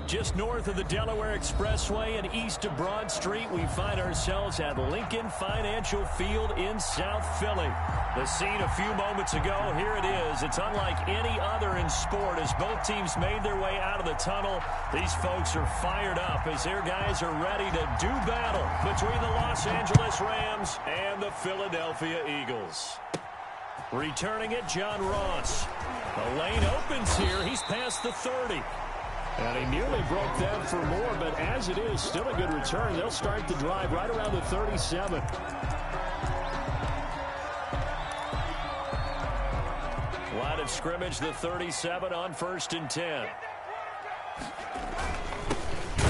Just north of the Delaware Expressway and east of Broad Street, we find ourselves at Lincoln Financial Field in South Philly. The scene a few moments ago, here it is. It's unlike any other in sport as both teams made their way out of the tunnel. These folks are fired up as their guys are ready to do battle between the Los Angeles Rams and the Philadelphia Eagles. Returning it, John Ross. The lane opens here. He's past the 30. And he nearly broke that for more, but as it is, still a good return. They'll start the drive right around the 37. Line of scrimmage, the 37 on 1st and 10.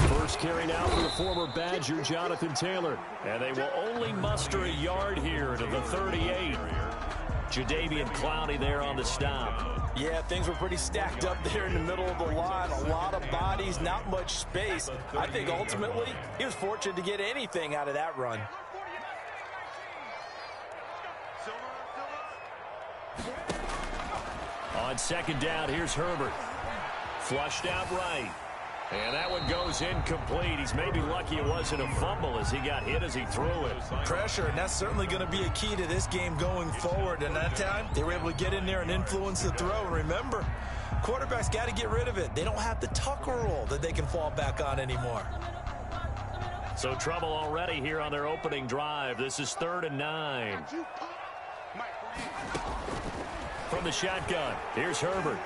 First carry now for the former Badger, Jonathan Taylor. And they will only muster a yard here to the 38. Jadeveon Clowney there on the stop. Yeah, things were pretty stacked up there in the middle of the line. A lot of bodies, not much space. I think ultimately he was fortunate to get anything out of that run. On 2nd down, here's Herbert. Flushed out right. And that one goes incomplete. He's maybe lucky it wasn't a fumble as he got hit as he threw it. Pressure, and that's certainly going to be a key to this game going forward. And that time, they were able to get in there and influence the throw. And remember, quarterbacks got to get rid of it. They don't have the tucker roll that they can fall back on anymore. So trouble already here on their opening drive. This is 3rd and 9. From the shotgun, here's Herbert.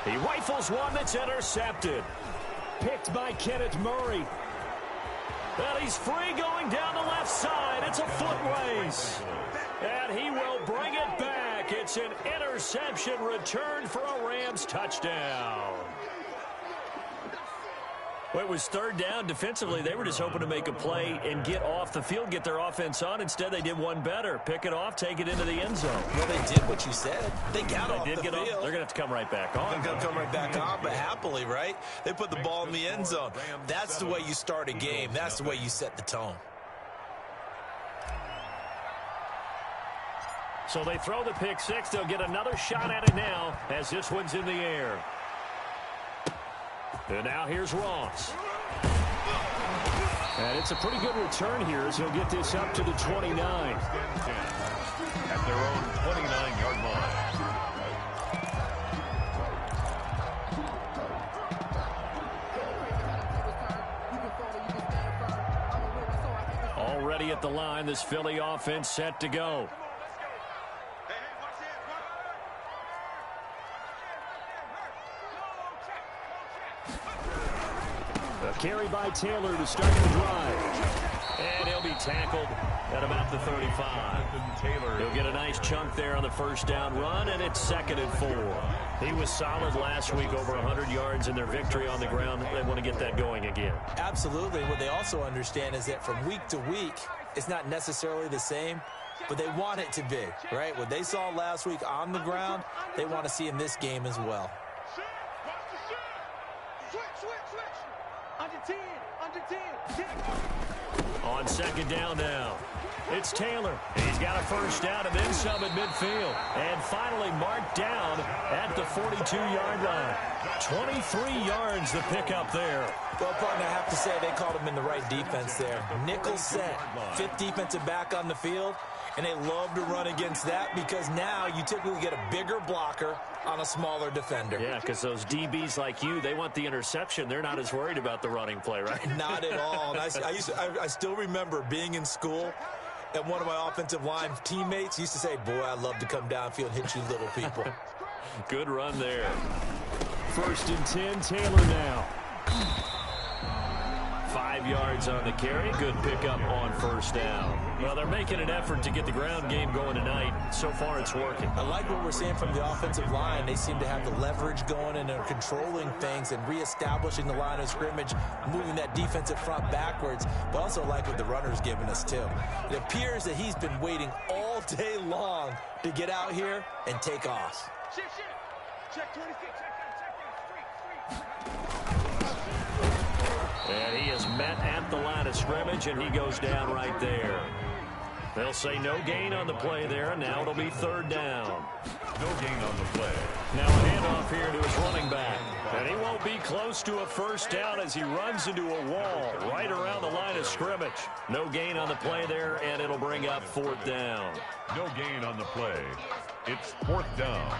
He rifles one that's intercepted. Picked by Kenneth Murray. And he's free going down the left side. It's a foot race. And he will bring it back. It's an interception return for a Rams touchdown. Well, it was 3rd down. Defensively, they were just hoping to make a play and get off the field, get their offense on. Instead, they did one better. Pick it off, take it into the end zone. Well, they did what you said. They got off the field. They're going to have to come right back on. They're going to come right back on, but happily, right? They put the ball in the end zone. That's the way you start a game. That's the way you set the tone. So they throw the pick six. They'll get another shot at it now as this one's in the air. And now here's Ross. And it's a pretty good return here as he'll get this up to the 29. At their own 29-yard line. Already at the line, this Philly offense set to go. Carry by Taylor to start the drive. And he'll be tackled at about the 35. He'll get a nice chunk there on the 1st down run, and it's 2nd and 4. He was solid last week, over 100 yards in their victory on the ground. They want to get that going again. Absolutely. What they also understand is that from week to week, it's not necessarily the same, but they want it to be, right? What they saw last week on the ground, they want to see in this game as well. On 2nd down now, it's Taylor. He's got a 1st down and then some at midfield. And finally marked down at the 42-yard line. 23 yards the pickup there. Well, partner, I have to say they called him in the right defense there. Nickel set, 5th defensive back on the field. And they love to run against that because now you typically get a bigger blocker on a smaller defender. Yeah, because those DBs like you, they want the interception. They're not as worried about the running play, right? Not at all. And I still remember being in school, and one of my offensive line teammates used to say, boy, I'd love to come downfield and hit you little people. Good run there. 1st and 10, Taylor now. 5 yards on the carry. Good pickup on 1st down. Well, they're making an effort to get the ground game going tonight. So far, it's working. I like what we're seeing from the offensive line. They seem to have the leverage going, and they're controlling things and reestablishing the line of scrimmage, moving that defensive front backwards, but also like what the runner's giving us, too. It appears that he's been waiting all day long to get out here and take off. Check 26. And he is met at the line of scrimmage, and he goes down right there. They'll say no gain on the play there, and now it'll be 3rd down. No gain on the play. Now a handoff here to his running back. And he won't be close to a first down as he runs into a wall right around the line of scrimmage. No gain on the play there, and it'll bring up 4th down. No gain on the play. It's 4th down.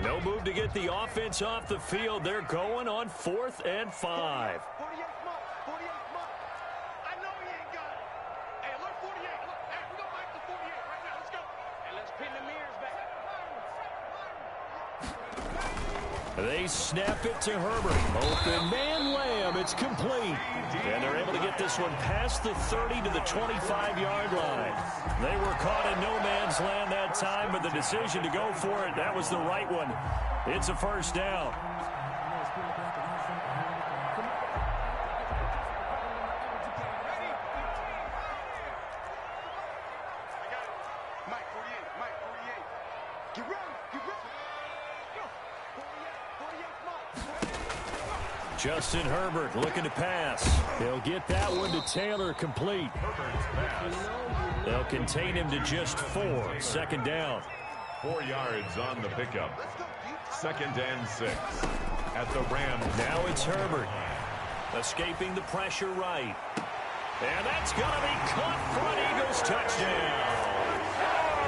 No move to get the offense off the field. They're going on 4th and 5. 48 months. 48 months. I know he ain't got it. Hey, look, 48. Look, hey, we're going back to 48 right now. Let's go. Hey, let's pin the mirrors back. They snap it to Herbert. Open man Lamb. It's complete. And they're able to get this one past the 30 to the 25-yard line. They were caught in no man's land that time, but the decision to go for it, that was the right one. It's a first down. Mike, 48. Mike, 48. Get ready. Get ready. Go. 48 months. Justin Herbert looking to pass. He'll get that one to Taylor complete. Herbert's pass. They'll contain him to just 4. 2nd down. 4 yards on the pickup. 2nd and 6. At the Rams. Now it's Herbert. Escaping the pressure right. And that's going to be caught front. Eagles touchdown.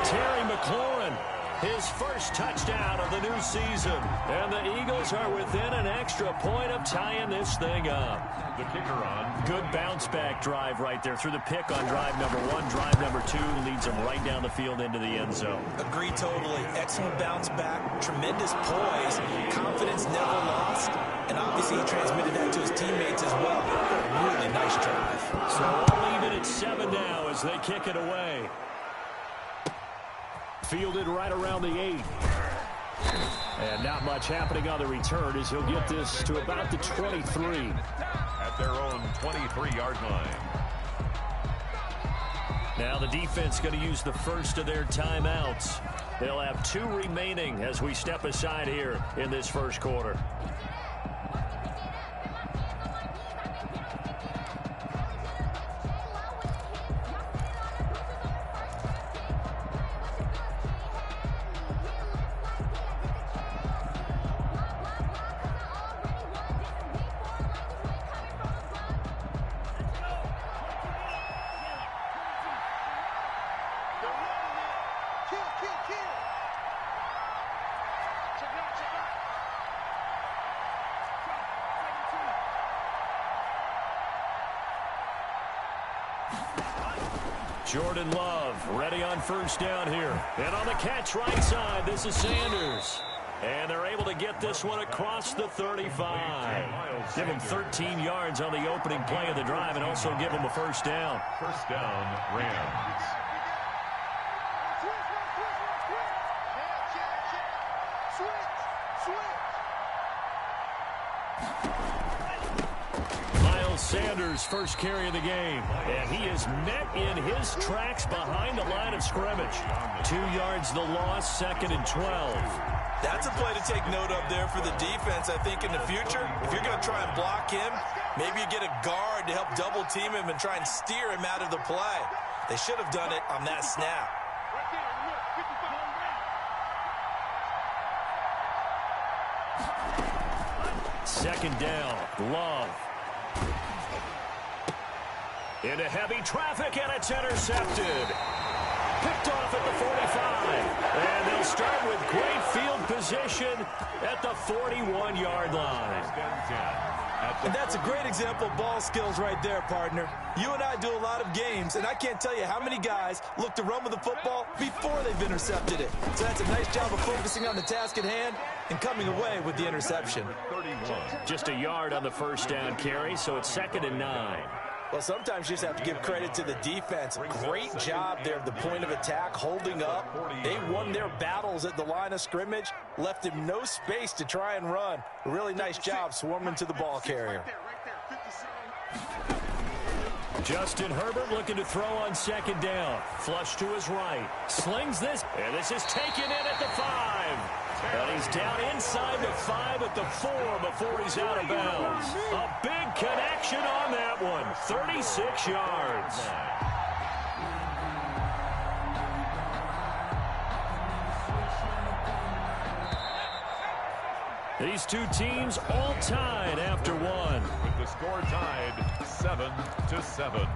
Terry McLaurin, his first touchdown of the new season. And the Eagles are within an extra point of tying this thing up. The kicker on. Good bounce-back drive right there through the pick on drive number 1. Drive number 2 leads them right down the field into the end zone. Agree totally. Excellent bounce back. Tremendous poise. Confidence never lost. And obviously he transmitted that to his teammates as well. Really nice drive. So all even at 7 now as they kick it away. Fielded right around the 8. And not much happening on the return as he'll get this to about the 23. At their own 23-yard line. Now the defense going to use the first of their timeouts. They'll have 2 remaining as we step aside here in this first quarter. Jordan Love ready on first down here. And on the catch right side, this is Sanders. And they're able to get this one across the 35. Give him 13 yards on the opening play of the drive and also give him a first down. First down, Rams. Sanders' first carry of the game. And he is met in his tracks behind the line of scrimmage. 2 yards the loss, 2nd and 12. That's a play to take note of there for the defense, I think, in the future. If you're going to try and block him, maybe you get a guard to help double team him and try and steer him out of the play. They should have done it on that snap. 2nd down, Love. Into heavy traffic, and it's intercepted. Picked off at the 45. And they'll start with great field position at the 41-yard line. And that's a great example of ball skills right there, partner. You and I do a lot of games, and I can't tell you how many guys look to run with the football before they've intercepted it. So that's a nice job of focusing on the task at hand and coming away with the interception. Just a yard on the first down carry, so it's 2nd and 9. Well, sometimes you just have to give credit to the defense. Great job there at the point of attack, holding up. They won their battles at the line of scrimmage, left him no space to try and run. A really nice job swarming to the ball carrier. Justin Herbert looking to throw on second down. Flush to his right. Slings this. And this is taken in at the 5. And he's down inside the 5 at the 4 before he's out of bounds. A big connection on that one. 36 yards. These two teams all tied after one. With the score tied 7-7.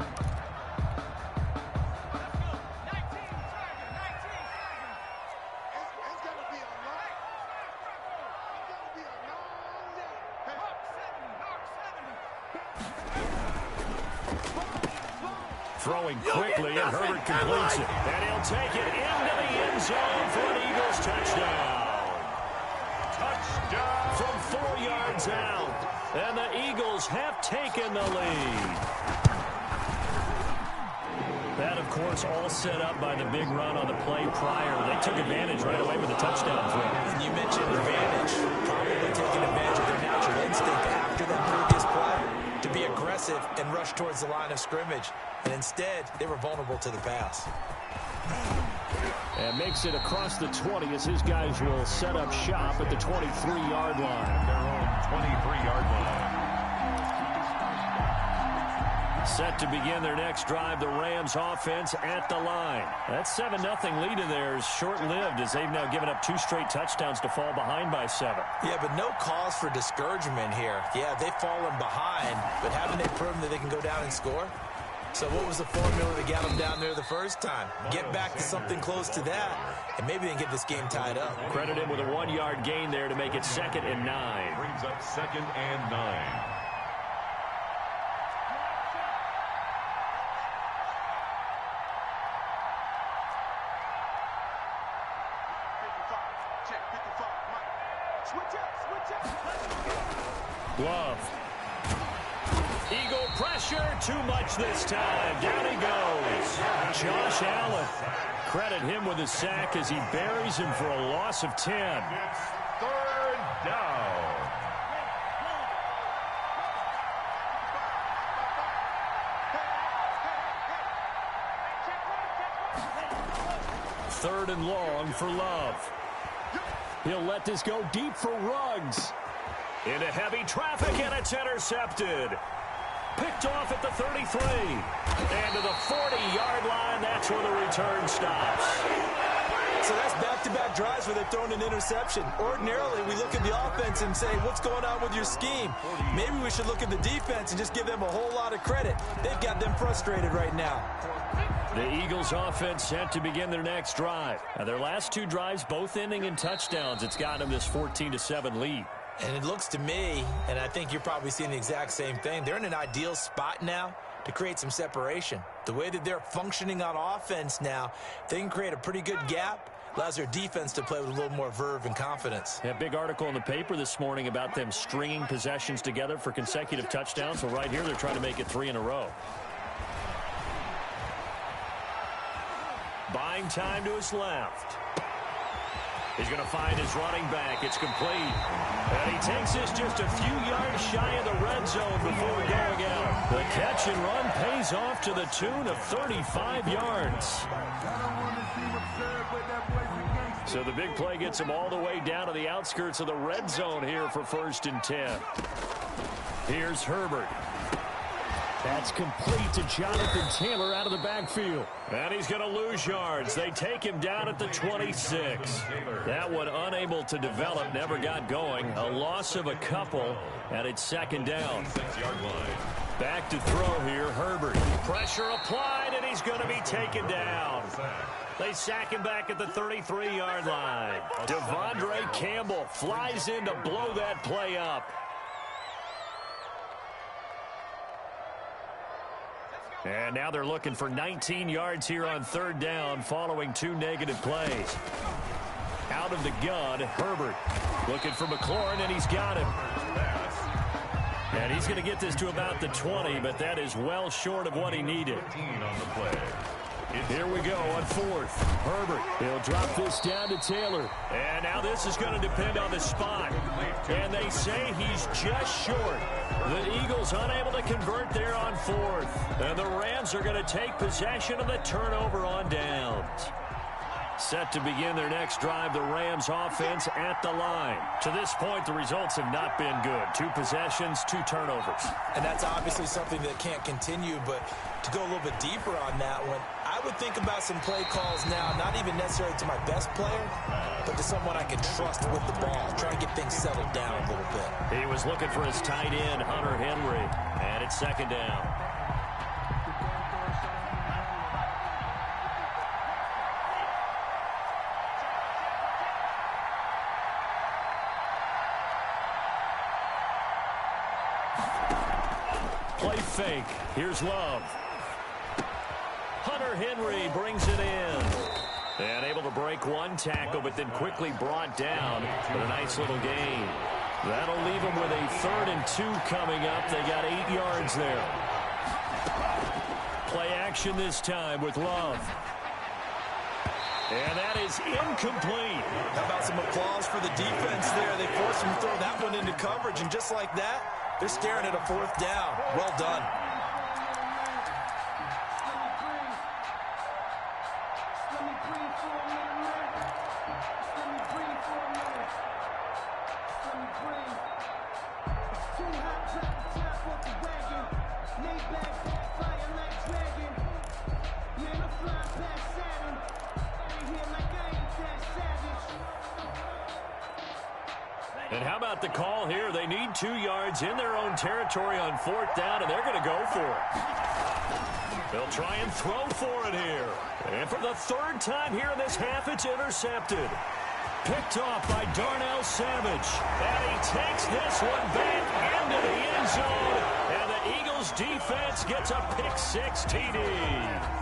Throwing quickly, and Herbert completes it. And he'll take it into the end zone for an Eagles touchdown. Touchdown from 4 yards out. And the Eagles have taken the lead. That, of course, all set up by the big run on the play prior. They took advantage right away with a touchdown throw. And you mentioned advantage. Probably taking advantage of their natural instinct after that previous play to be aggressive and rush towards the line of scrimmage. And instead, they were vulnerable to the pass. And makes it across the 20 as his guys will set up shop at the 23-yard line. Their own 23-yard line. Set to begin their next drive, the Rams offense at the line. That 7-0 lead in there is short-lived as they've now given up 2 straight touchdowns to fall behind by 7. Yeah, but no cause for discouragement here. Yeah, they've fallen behind, but haven't they proven that they can go down and score? So what was the formula that got them down there the first time? Get back to something close to that, and maybe they can get this game tied up. Credit him with a 1-yard gain there to make it 2nd and 9. Brings up 2nd and 9. Love. Eagle pressure, too much this time. Down he goes. Josh Allen. Credit him with a sack as he buries him for a loss of 10. It's 3rd down. Third and long for Love. He'll let this go deep for Ruggs. Into heavy traffic, and it's intercepted. Picked off at the 33. And to the 40-yard line, that's where the return stops. So that's back-to-back drives where they've thrown an interception. Ordinarily, we look at the offense and say, what's going on with your scheme? Maybe we should look at the defense and just give them a whole lot of credit. They've got them frustrated right now. The Eagles offense set to begin their next drive. Now, their last 2 drives both ending in touchdowns. It's gotten them this 14-7 lead. And it looks to me, and I think you're probably seeing the exact same thing, they're in an ideal spot now to create some separation. The way that they're functioning on offense now, they can create a pretty good gap. Allows their defense to play with a little more verve and confidence. Yeah, big article in the paper this morning about them stringing possessions together for consecutive touchdowns. So right here, they're trying to make it 3 in a row. Buying time to his left. He's going to find his running back. It's complete. And he takes this just a few yards shy of the red zone before going out. The catch and run pays off to the tune of 35 yards. So the big play gets him all the way down to the outskirts of the red zone here for 1st and 10. Here's Herbert. That's complete to Jonathan Taylor out of the backfield. And he's going to lose yards. They take him down at the 26. That one unable to develop, never got going. A loss of a couple, and it's 2nd down. Back to throw here, Herbert. Pressure applied, and he's going to be taken down. They sack him back at the 33-yard line. Devondre Campbell flies in to blow that play up. And now they're looking for 19 yards here on 3rd down following 2 negative plays. Out of the gun, Herbert looking for McLaurin, and he's got him. And he's going to get this to about the 20, but that is well short of what he needed. 15 on the play. Here we go on fourth. Herbert, he'll drop this down to Taylor. And now this is going to depend on the spot. And they say he's just short. The Eagles unable to convert there on fourth. And the Rams are going to take possession of the turnover on downs. Set to begin their next drive, the Rams offense at the line. To this point, the results have not been good. 2 possessions, 2 turnovers. And that's obviously something that can't continue, but to go a little bit deeper on that one, I would think about some play calls now, not even necessarily to my best player, but to someone I can trust with the ball, trying to get things settled down a little bit. He was looking for his tight end, Hunter Henry, and it's second down. Play fake. Here's Love. Hunter Henry brings it in. And able to break one tackle, but then quickly brought down with a nice little gain. That'll leave them with a 3rd and 2 coming up. They got 8 yards there. Play action this time with Love. And that is incomplete. How about some applause for the defense there? They forced him to throw that one into coverage, and just like that, they're staring at a 4th down. Well done. And how about the call here? They need 2 yards in their own territory on 4th down, and they're going to go for it. They'll try and throw for it here. And for the 3rd time here in this half, it's intercepted. Picked off by Darnell Savage. And he takes this one back into the end zone. And the Eagles defense gets a pick-6 TD.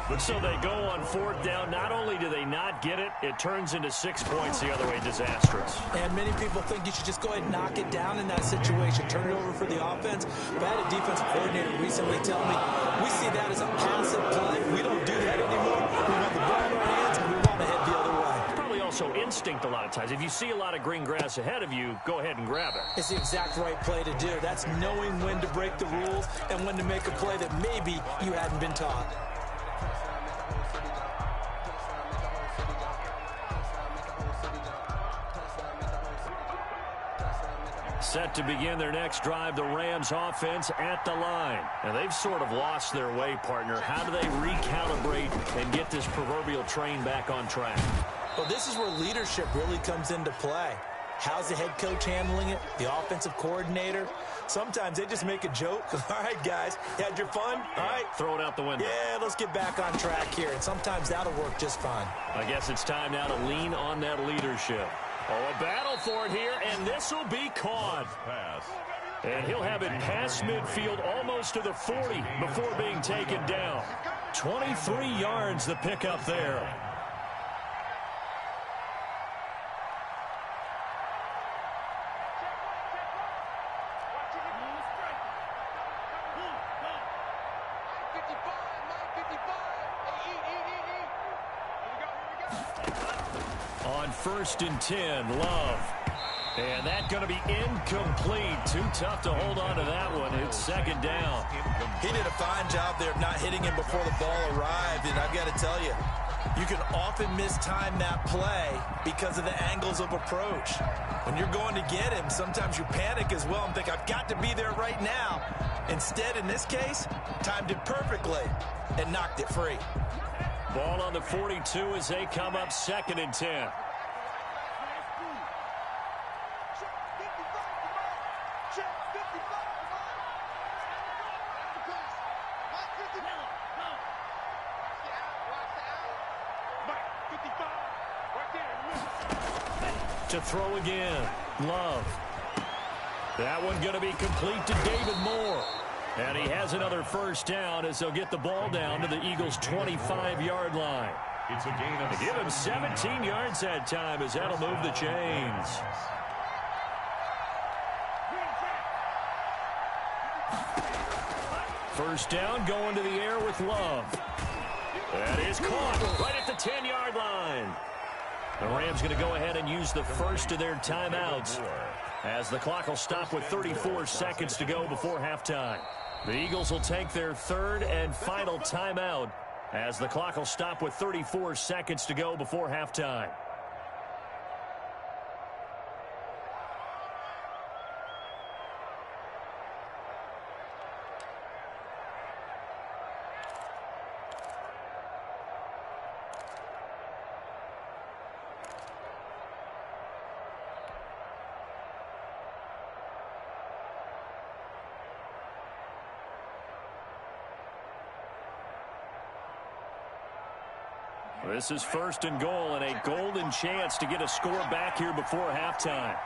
But so they go on 4th down. Not only do they not get it, it turns into 6 points the other way. Disastrous. And many people think you should just go ahead and knock it down in that situation. Turn it over for the offense. But I had a defensive coordinator recently tell me, we see that as a passive play. We don't do that anymore. We want the ball in our hands, and we want to head the other way. Probably also instinct a lot of times. If you see a lot of green grass ahead of you, go ahead and grab it. It's the exact right play to do. That's knowing when to break the rules and when to make a play that maybe you hadn't been taught. Set to begin their next drive, the Rams offense at the line. And they've sort of lost their way, partner. How do they recalibrate and get this proverbial train back on track? Well, this is where leadership really comes into play. How's the head coach handling it? The offensive coordinator? Sometimes they just make a joke. All right, guys, you had your fun? All right. Throw it out the window. Yeah, let's get back on track here. And sometimes that'll work just fine. I guess it's time now to lean on that leadership. Oh, a battle for it here, and this will be caught. And he'll have it past midfield, almost to the 40 before being taken down. 23 yards the pickup there. On 1st and 10, Love. And that's going to be incomplete. Too tough to hold on to that one. It's 2nd down. He did a fine job there of not hitting him before the ball arrived. And I've got to tell you, you can often mistime that play because of the angles of approach. When you're going to get him, sometimes you panic as well and think, I've got to be there right now. Instead, in this case, timed it perfectly and knocked it free. Ball on the 42 as they come up 2nd and 10. To throw again, Love. That one going to be complete to David Moore. And he has another 1st down as they'll get the ball down to the Eagles' 25-yard line. It's a gain of Give him 17 yards that time as that'll move the chains. First down, going to the air with Love. That is caught right at the 10-yard line. The Rams going to go ahead and use the first of their timeouts as the clock will stop with 34 seconds to go before halftime. The Eagles will take their third and final timeout as the clock will stop with 34 seconds to go before halftime. This is first and goal and a golden chance to get a score back here before halftime.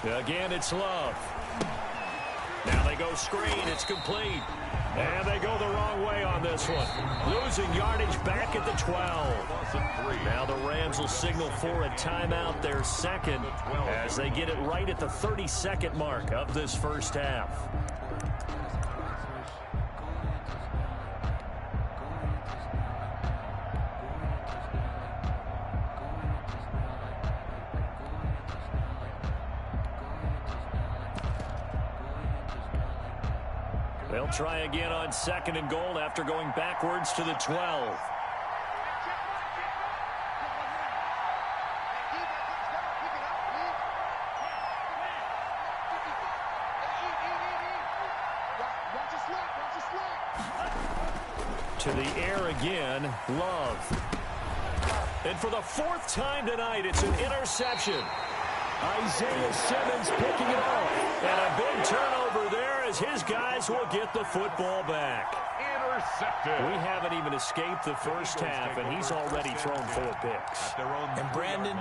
Again, it's Love. Now they go screen. It's complete. And they go the wrong way on this one. Losing yardage back at the 12. Now the Rams will signal for a timeout, their second, as they get it right at the 30-second mark of this first half. They'll try again on second and goal after going backwards to the 12. To the air again, Love. And for the fourth time tonight, it's an interception. Isaiah Simmons picking it off. And a big turnover there as his guys will get the football back. Intercepted. We haven't even escaped the first half, and he's already thrown 4 picks. And Brandon,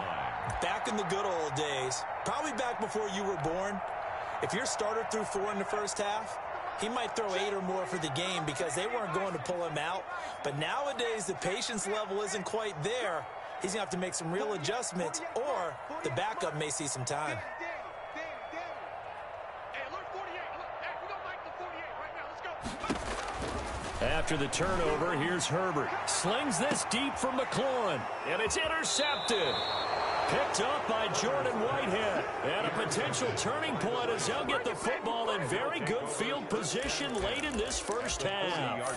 back in the good old days, probably back before you were born, if your starter threw 4 in the first half, he might throw 8 or more for the game because they weren't going to pull him out. But nowadays, the patience level isn't quite there. He's going to have to make some real adjustments, or the backup may see some time. After the turnover, here's Herbert. Slings this deep from McLaurin, and it's intercepted. Picked up by Jordan Whitehead. And a potential turning point as they'll get the football in very good field position late in this first half.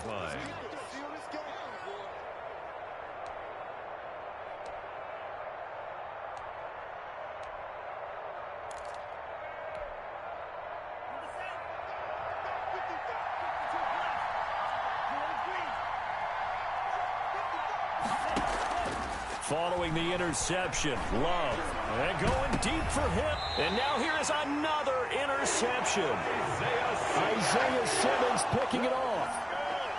Following the interception, Love. And going deep for him. And now here is another interception. Isaiah Simmons picking it off.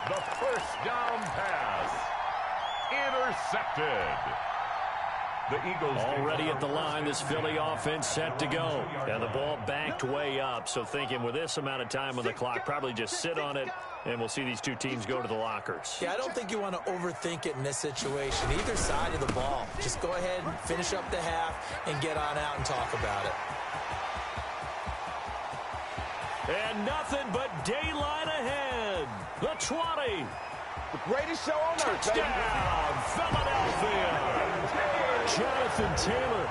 The first down pass. Intercepted. The Eagles already at the line, this Philly offense set to go. And the ball backed way up. So thinking with this amount of time on the clock, probably just sit on it, and we'll see these two teams go to the lockers. Yeah, I don't think you want to overthink it in this situation. Either side of the ball. Just go ahead and finish up the half and get on out and talk about it. And nothing but daylight ahead. The 20. The greatest show on earth. Touchdown, Philadelphia. Jonathan Taylor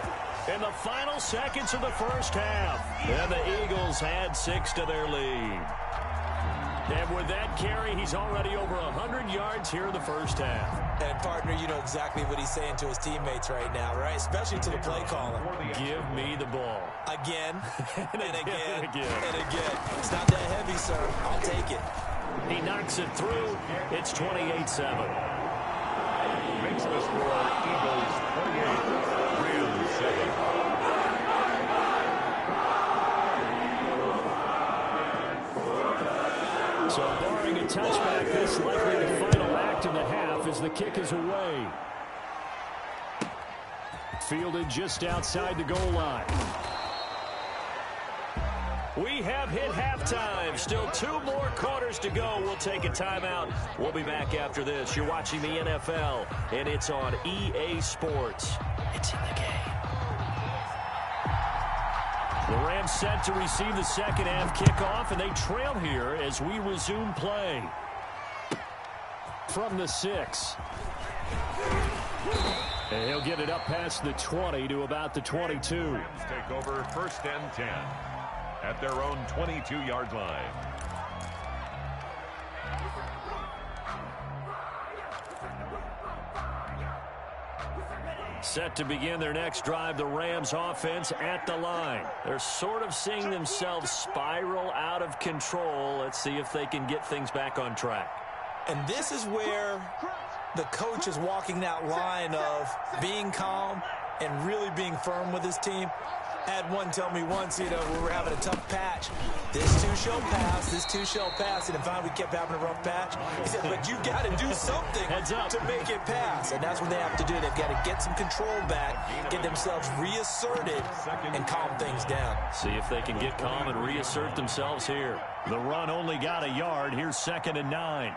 in the final seconds of the first half. And the Eagles add 6 to their lead. And with that carry, he's already over 100 yards here in the first half. And, partner, you know exactly what he's saying to his teammates right now, right? Especially to the play caller. Give me the ball. Again, and again, and again. and again. It's not that heavy, sir. I'll take it. He knocks it through. It's 28-7. Makes the score Eagles 28, Rams 7. So barring a touchback, this likely the final act in the half as the kick is away. Fielded just outside the goal line. We have hit halftime. Still 2 more quarters to go. We'll take a timeout. We'll be back after this. You're watching the NFL, and it's on EA Sports. It's in the game. The Rams set to receive the second half kickoff, and they trail here as we resume play. From the 6. And he'll get it up past the 20 to about the 22. Rams take over 1st and 10 at their own 22-yard line. Set to begin their next drive, the Rams offense at the line. They're sort of seeing themselves spiral out of control. Let's see if they can get things back on track. And this is where the coach is walking that line of being calm and really being firm with his team. I had one tell me once, we were having a tough patch. This too shall pass, this too shall pass. And finally we kept having a rough patch. He said, but you got to do something to make it pass. And that's what they have to do. They've got to get some control back, get themselves reasserted, and calm things down. See if they can get calm and reassert themselves here. The run only got a yard. Here's 2nd and 9.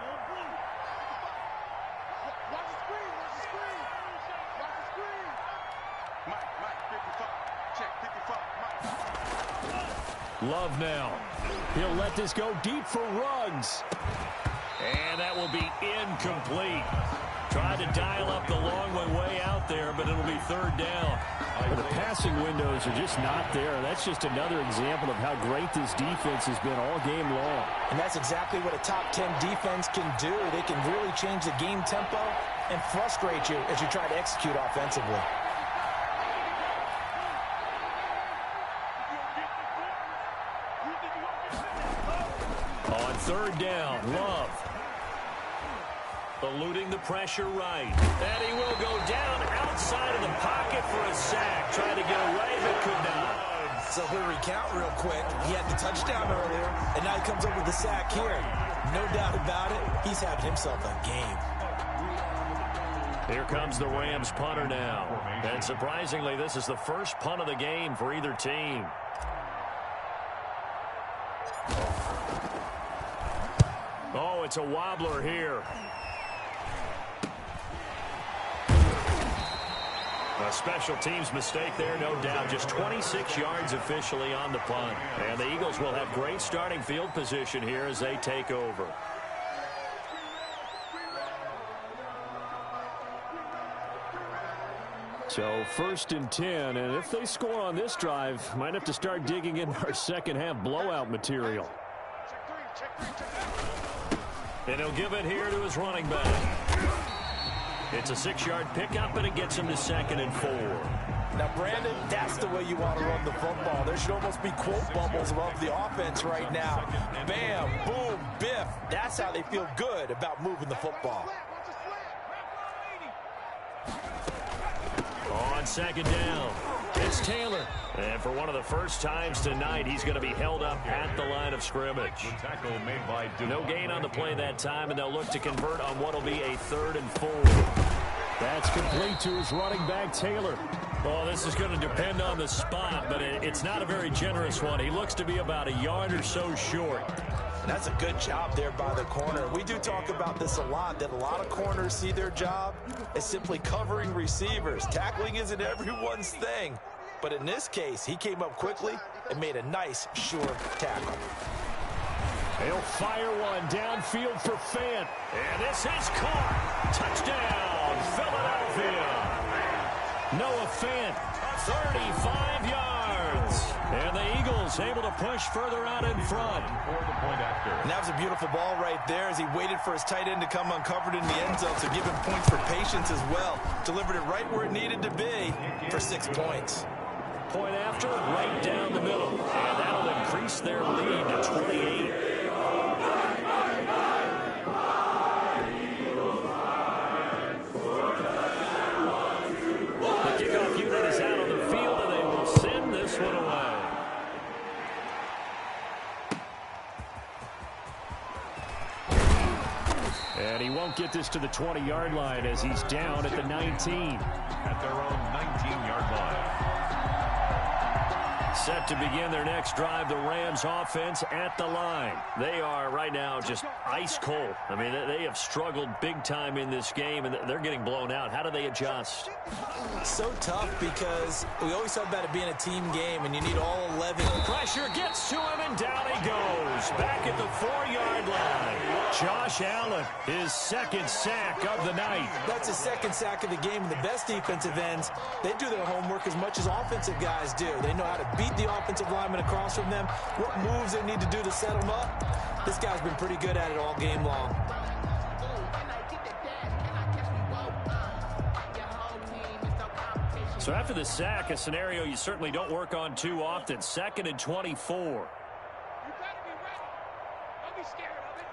Love now. He'll let this go deep for Ruggs. And that will be incomplete. Tried to dial up the long way out there, but it'll be 3rd down. The passing windows are just not there. That's just another example of how great this defense has been all game long. And that's exactly what a top 10 defense can do. They can really change the game tempo and frustrate you as you try to execute offensively. On 3rd down, Love. Eluding the pressure right. And he will go down outside of the pocket for a sack. Tried to get away, but could not. So we'll recount real quick. He had the touchdown earlier, and now he comes up with the sack here. No doubt about it, he's having himself a game. Here comes the Rams punter now. And surprisingly, this is the first punt of the game for either team. Oh, it's a wobbler here. A special teams mistake there, no doubt. Just 26 yards officially on the punt. And the Eagles will have great starting field position here as they take over. So 1st and 10, and if they score on this drive, might have to start digging in our second half blowout material. And he'll give it here to his running back. It's a 6-yard pickup, and it gets him to 2nd and 4. Now, Brandon, that's the way you want to run the football. There should almost be quote bubbles above the offense right now. Bam, boom, biff. That's how they feel good about moving the football. On 2nd down, it's Taylor. And for one of the first times tonight, he's going to be held up at the line of scrimmage. Tackle made by no gain on the play that time, and they'll look to convert on what will be a 3rd and 4. That's complete to his running back, Taylor. Well, this is going to depend on the spot, but it's not a very generous one. He looks to be about a yard or so short. That's a good job there by the corner. We do talk about this a lot, that a lot of corners see their job as simply covering receivers. Tackling isn't everyone's thing. But in this case, he came up quickly and made a nice, sure tackle. He'll fire one downfield for Fant. And this is caught. Touchdown, Philadelphia. Noah Fant, 35 yards. And the Eagles able to push further out in front. And that was a beautiful ball right there as he waited for his tight end to come uncovered in the end zone. So give him points for patience as well. Delivered it right where it needed to be for 6 points. Point after, right down the middle. And that'll increase their lead to 28. The kickoff unit is out on the field, and they will send this one away. And he won't get this to the 20-yard line as he's down at the 19. At their own 19-yard line. Set to begin their next drive, the Rams offense at the line. They are right now just ice cold. I mean, they have struggled big time in this game, and they're getting blown out. How do they adjust? So tough because we always talk about it being a team game, and you need all 11. Pressure gets to him, and down he goes. Back at the 4-yard line. Josh Allen, his second sack of the night. That's his second sack of the game, and the best defensive ends, they do their homework as much as offensive guys do. They know how to beat the offensive lineman across from them, what moves they need to do to set them up. This guy's been pretty good at it all game long. So after the sack, a scenario you certainly don't work on too often. 2nd and 24. You better be ready. Don't be scared of it.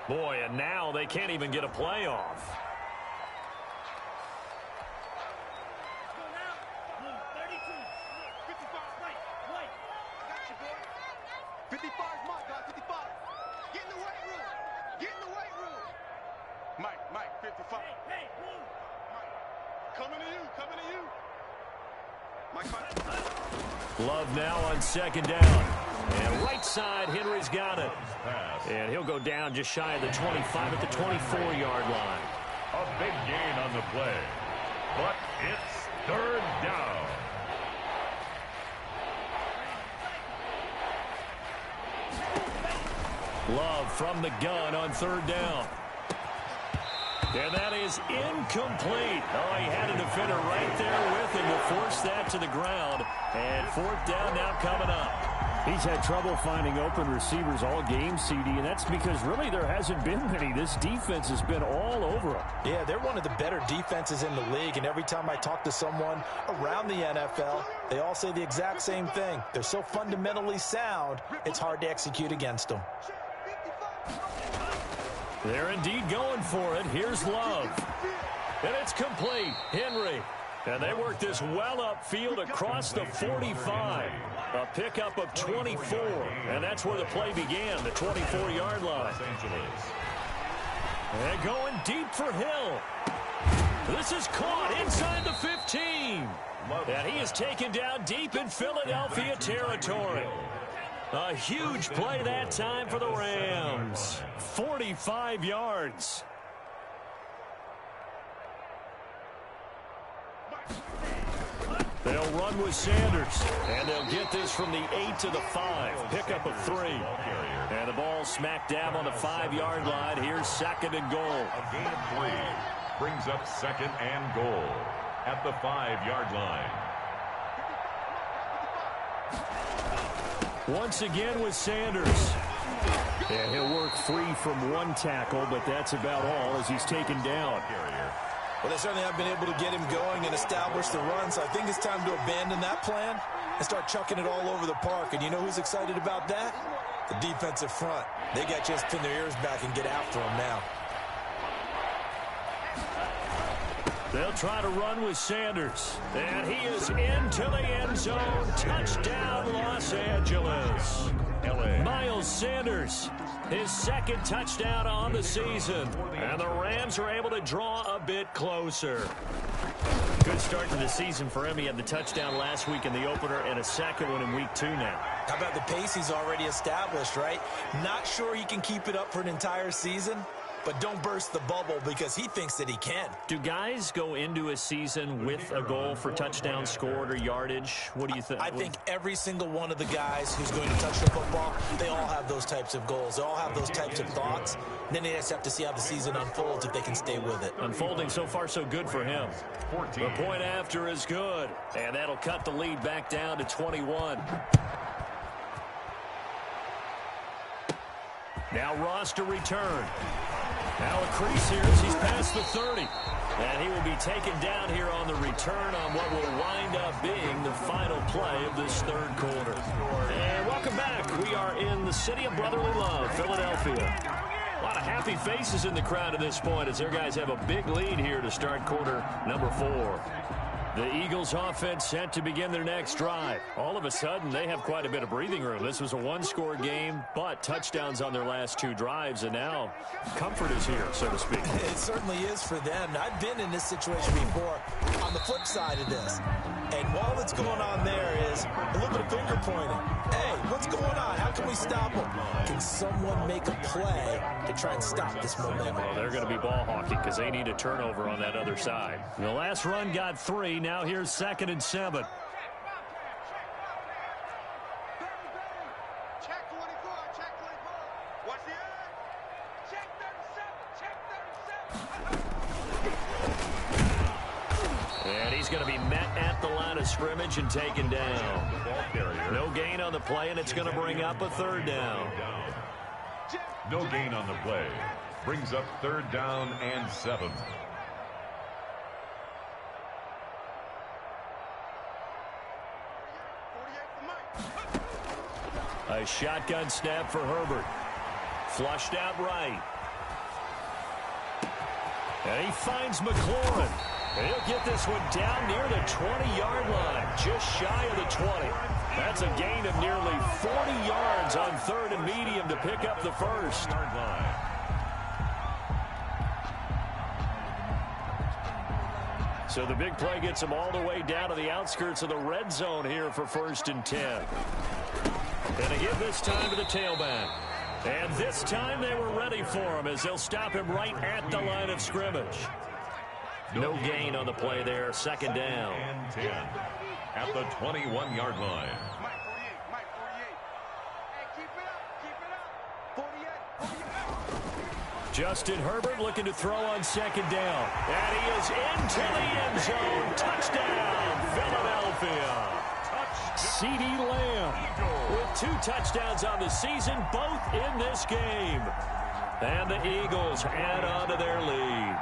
Boy, and now they can't even get a play off. Mike, 55. Hey, Mike, coming to you. Mike, Love now on 2nd down. And right side, Henry's got it. And he'll go down just shy of the 25 at the 24-yard line. A big gain on the play, but it's 3rd down. Love from the gun on 3rd down. And that is incomplete. Oh, he had a defender right there with him to force that to the ground. And 4th down now coming up. He's had trouble finding open receivers all game, CD, and that's because really there hasn't been many. This defense has been all over him. Yeah, they're one of the better defenses in the league, and every time I talk to someone around the NFL, they all say the exact same thing. They're so fundamentally sound, it's hard to execute against them. They're indeed going for it. Here's Love. And it's complete. Henry. And they work this well upfield across the 45. A pickup of 24. And that's where the play began, the 24-yard line. And going deep for Hill. This is caught inside the 15. And he is taken down deep in Philadelphia territory. A huge play that time for the Rams. 45 yards. They'll run with Sanders, and they'll get this from the 8 to the 5. Pickup of 3. And the ball smack dab on the 5-yard line. Here's 2nd and goal. A gain of 3 brings up 2nd and goal at the 5-yard line. Once again with Sanders. And he'll work free from one tackle, but that's about all as he's taken down. Well, they certainly have been able to get him going and establish the run, so I think it's time to abandon that plan and start chucking it all over the park. And you know who's excited about that? The defensive front. They got to just pin their ears back and get after him now. They'll try to run with Sanders. And he is into the end zone. Touchdown, Los Angeles. Miles Sanders, his 2nd touchdown on the season. And the Rams are able to draw a bit closer. Good start to the season for him. He had the touchdown last week in the opener and a 2nd one in week 2 now. How about the pace he's already established, right? Not sure he can keep it up for an entire season, but don't burst the bubble because he thinks that he can. Do guys go into a season with a goal for touchdowns scored or yardage? What do you think? I think every single one of the guys who's going to touch the football, they all have those types of goals. They all have those types of thoughts. And then they just have to see how the season unfolds if they can stay with it. Unfolding so far so good for him. 14. The point after is good. And that'll cut the lead back down to 21. Now Ross to return. Now a crease here as he's past the 30. And he will be taken down here on the return on what will wind up being the final play of this 3rd quarter. And welcome back. We are in the city of brotherly love, Philadelphia. A lot of happy faces in the crowd at this point as their guys have a big lead here to start quarter number 4. The Eagles offense set to begin their next drive. All of a sudden, they have quite a bit of breathing room. This was a one-score game, but touchdowns on their last 2 drives, and now comfort is here, so to speak. It certainly is for them. I've been in this situation before on the flip side of this. And all that's going on there is a little bit of finger pointing. Hey, what's going on? How can we stop them? Can someone make a play to try and stop this momentum? Well, they're going to be ball hawking because they need a turnover on that other side. The last run got 3. Now here's 2nd and 7. Check 24, check 24. What's the end? Check 37, check 37. And he's going to be met at the line of scrimmage and taken down. No gain on the play, and it's going to bring up a 3rd down. No gain on the play. Brings up 3rd down and 7. A shotgun snap for Herbert. Flushed out right. And he finds McLaurin. He'll get this one down near the 20-yard line, just shy of the 20. That's a gain of nearly 40 yards on 3rd and medium to pick up the first. So the big play gets them all the way down to the outskirts of the red zone here for 1st and 10. And again this time to the tailback. And this time they were ready for him as they'll stop him right at the line of scrimmage. No gain on the play there. 2nd down. And 10 at the 21-yard line. Mike 48, Mike 48. Hey, keep it up, 48. Justin Herbert looking to throw on 2nd down. And he is into the end zone. Touchdown, Philadelphia. CeeDee Lamb with 2 touchdowns on the season, both in this game. And the Eagles add on to their lead.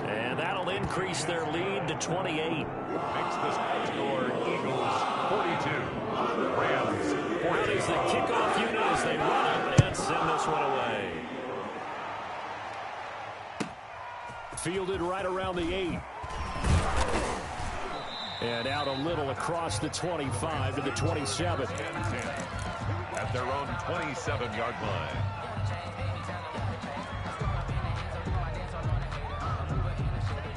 And that'll increase their lead to 28. Makes the score Eagles 42. Rams 48. Out is the kickoff unit as they run up and send this one away. Fielded right around the 8. And out a little across the 25 to the 27. At their own 27-yard line.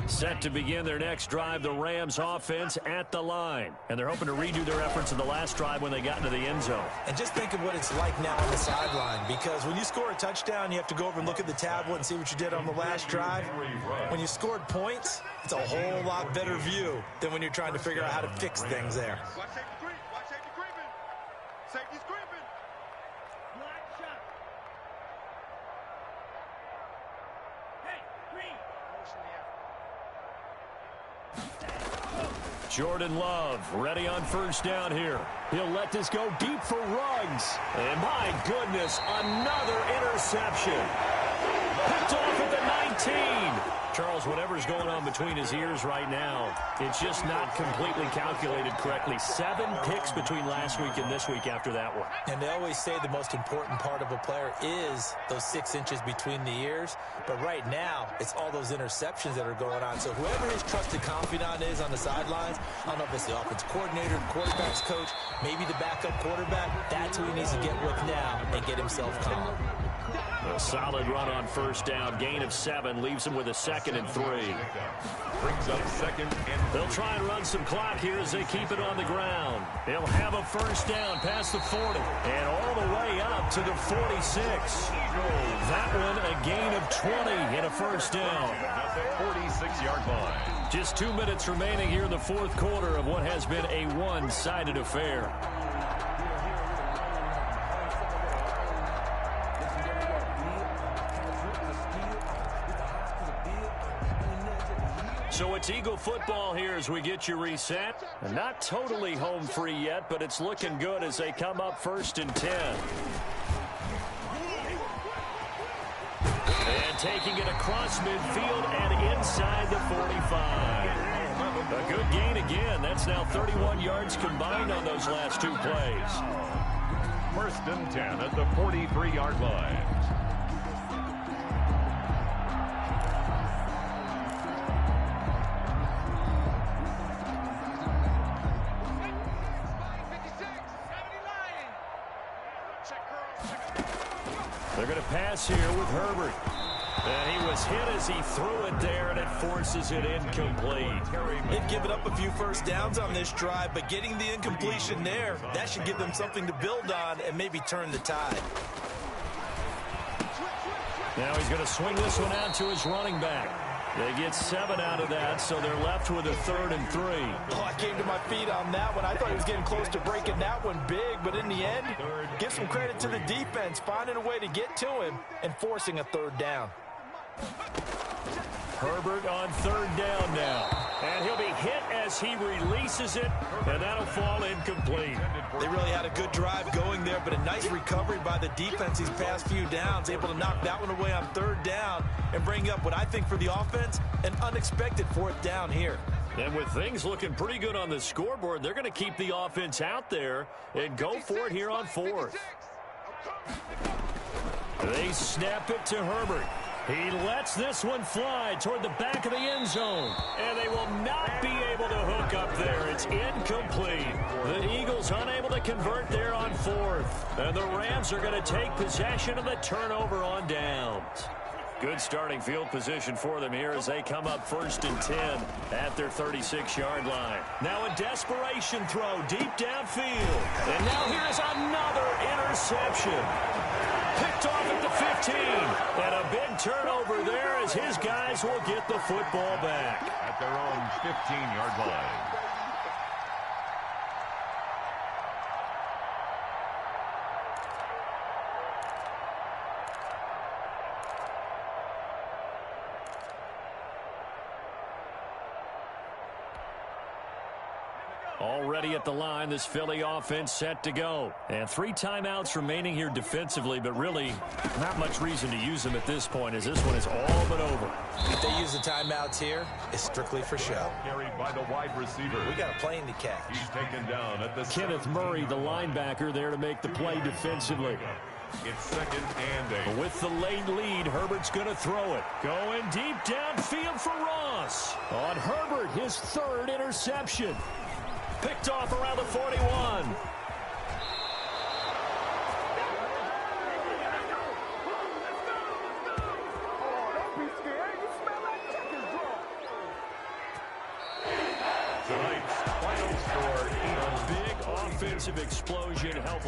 Set to begin their next drive, the Rams offense at the line. And they're hoping to redo their efforts in the last drive when they got into the end zone. And just think of what it's like now on the sideline, because when you score a touchdown, you have to go over and look at the tablet and see what you did on the last drive. When you scored points, it's a whole lot better view than when you're trying to figure out how to fix things there. Watch safety creep, watch safety creeping. Safety's creeping. Black shot. Hey, green. Motion the effort. Jordan Love ready on 1st down here. He'll let this go deep for Ruggs. And my goodness, another interception. Picked off at the 19. Charles, whatever's going on between his ears right now, it's just not completely calculated correctly. 7 picks between last week and this week after that one. And they always say the most important part of a player is those 6 inches between the ears. But right now, it's all those interceptions that are going on. So whoever his trusted confidant is on the sidelines, I don't know if it's the offense coordinator, quarterback's coach, maybe the backup quarterback, that's who he needs to get with now and get himself calm. A solid run on 1st down. Gain of 7 leaves him with a 2nd and 3. Brings up 2nd and They'll try and run some clock here as they keep it on the ground. They'll have a 1st down past the 40 and all the way up to the 46. That one a gain of 20 and a 1st down. at the 46-yard line. Just 2 minutes remaining here in the 4th quarter of what has been a one-sided affair. So it's Eagle football here as we get you reset. Not totally home free yet, but it's looking good as they come up 1st and 10. And taking it across midfield and inside the 45. A good gain again. That's now 31 yards combined on those last 2 plays. 1st and 10 at the 43-yard line. They're going to pass here with Herbert. And he was hit as he threw it there, and it forces it incomplete. They've given up a few first downs on this drive, but getting the incompletion there, that should give them something to build on and maybe turn the tide. Now he's going to swing this one out to his running back. They get 7 out of that, so they're left with a 3rd and 3. Oh, I came to my feet on that one. I thought he was getting close to breaking that one big, but in the end, give some credit to the defense, finding a way to get to him and forcing a 3rd down. Herbert on 3rd down now. And he'll be hit as he releases it, and that'll fall incomplete. They really had a good drive going there, but a nice recovery by the defense these past few downs, able to knock that one away on 3rd down and bring up what I think for the offense, an unexpected 4th down here. And with things looking pretty good on the scoreboard, they're going to keep the offense out there and go for it here on 4th. They snap it to Herbert. He lets this one fly toward the back of the end zone. And they will not be able to hook up there. It's incomplete. The Eagles unable to convert there on 4th. And the Rams are going to take possession of the turnover on downs. Good starting field position for them here as they come up 1st and 10 at their 36-yard line. Now a desperation throw deep downfield. And now here's another interception. Picked off at the 15. And a big turnover there as his guys will get the football back. At their own 15-yard line. Already at the line, this Philly offense set to go. And 3 timeouts remaining here defensively, but really not much reason to use them at this point as this one is all but over. If they use the timeouts here, it's strictly for show. Carried by the wide receiver. We got a plane to catch. He's taken down at the Kenneth Murray, the linebacker, there to make the play defensively. It's 2nd and 8. With the late lead, Herbert's going to throw it. Going deep downfield for Ross. On Herbert, his 3rd interception. Picked off around the 41. Tonight's final score, A big offensive explosion help